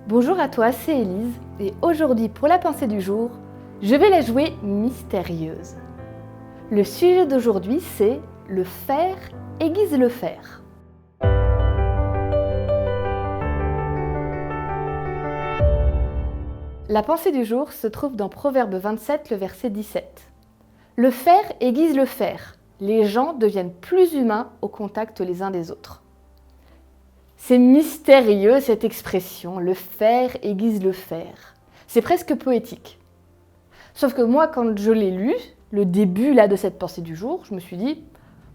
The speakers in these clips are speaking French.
Bonjour à toi, c'est Élise et aujourd'hui pour la pensée du jour, je vais la jouer mystérieuse. Le sujet d'aujourd'hui c'est le fer aiguise le fer. La pensée du jour se trouve dans Proverbe 27, le verset 17. Le fer aiguise le fer, les gens deviennent plus humains au contact les uns des autres. C'est mystérieux cette expression, le fer aiguise le fer. C'est presque poétique. Sauf que moi, quand je l'ai lu, le début de cette pensée du jour, je me suis dit,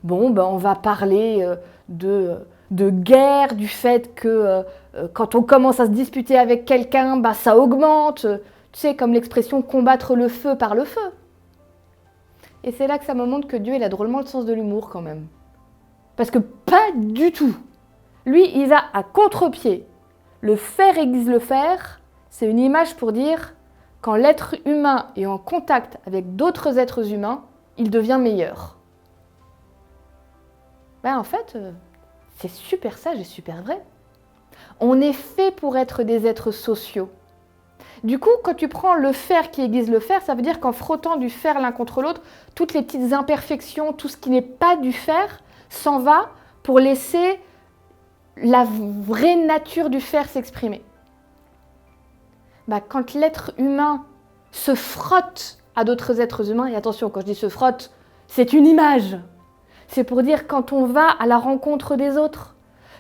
on va parler de guerre, du fait que quand on commence à se disputer avec quelqu'un, ça augmente. Tu sais, comme l'expression combattre le feu par le feu. Et c'est là que ça me montre que Dieu, il a drôlement le sens de l'humour quand même. Parce que pas du tout. Lui, il va à contre-pied. Le fer aiguise le fer, c'est une image pour dire quand l'être humain est en contact avec d'autres êtres humains, il devient meilleur. En fait, c'est super sage et super vrai. On est fait pour être des êtres sociaux. Du coup, quand tu prends le fer qui aiguise le fer, ça veut dire qu'en frottant du fer l'un contre l'autre, toutes les petites imperfections, tout ce qui n'est pas du fer, s'en va pour laisser la vraie nature du fer s'exprimer. Quand l'être humain se frotte à d'autres êtres humains, et attention, quand je dis se frotte, c'est une image. C'est pour dire quand on va à la rencontre des autres,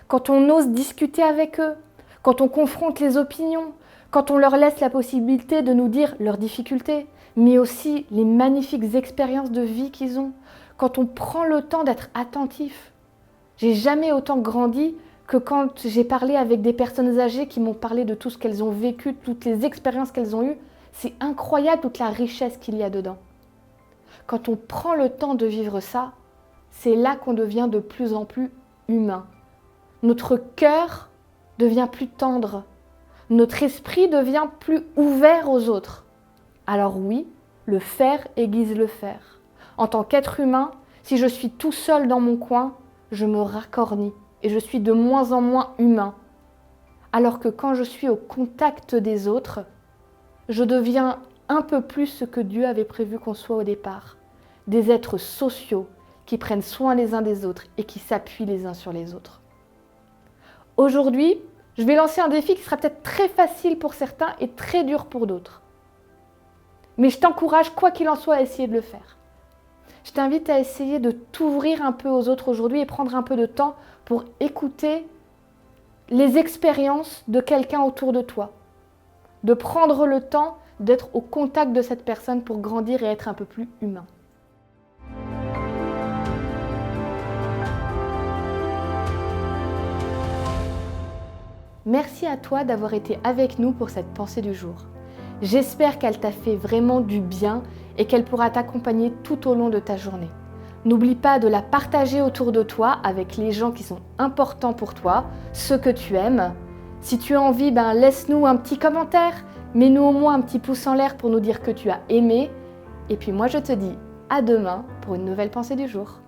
quand on ose discuter avec eux, quand on confronte les opinions, quand on leur laisse la possibilité de nous dire leurs difficultés, mais aussi les magnifiques expériences de vie qu'ils ont, quand on prend le temps d'être attentif. J'ai jamais autant grandi que quand j'ai parlé avec des personnes âgées qui m'ont parlé de tout ce qu'elles ont vécu, toutes les expériences qu'elles ont eues. C'est incroyable toute la richesse qu'il y a dedans. Quand on prend le temps de vivre ça, c'est là qu'on devient de plus en plus humain. Notre cœur devient plus tendre. Notre esprit devient plus ouvert aux autres. Alors oui, le fer aiguise le fer. En tant qu'être humain, si je suis tout seul dans mon coin, je me racornis. Et je suis de moins en moins humain. Alors que quand je suis au contact des autres, je deviens un peu plus ce que Dieu avait prévu qu'on soit au départ. Des êtres sociaux qui prennent soin les uns des autres et qui s'appuient les uns sur les autres. Aujourd'hui, je vais lancer un défi qui sera peut-être très facile pour certains et très dur pour d'autres. Mais je t'encourage, quoi qu'il en soit, à essayer de le faire. Je t'invite à essayer de t'ouvrir un peu aux autres aujourd'hui et prendre un peu de temps pour écouter les expériences de quelqu'un autour de toi. De prendre le temps d'être au contact de cette personne pour grandir et être un peu plus humain. Merci à toi d'avoir été avec nous pour cette pensée du jour. J'espère qu'elle t'a fait vraiment du bien et qu'elle pourra t'accompagner tout au long de ta journée. N'oublie pas de la partager autour de toi avec les gens qui sont importants pour toi, ceux que tu aimes. Si tu as envie, laisse-nous un petit commentaire, mets-nous au moins un petit pouce en l'air pour nous dire que tu as aimé. Et puis moi je te dis à demain pour une nouvelle pensée du jour.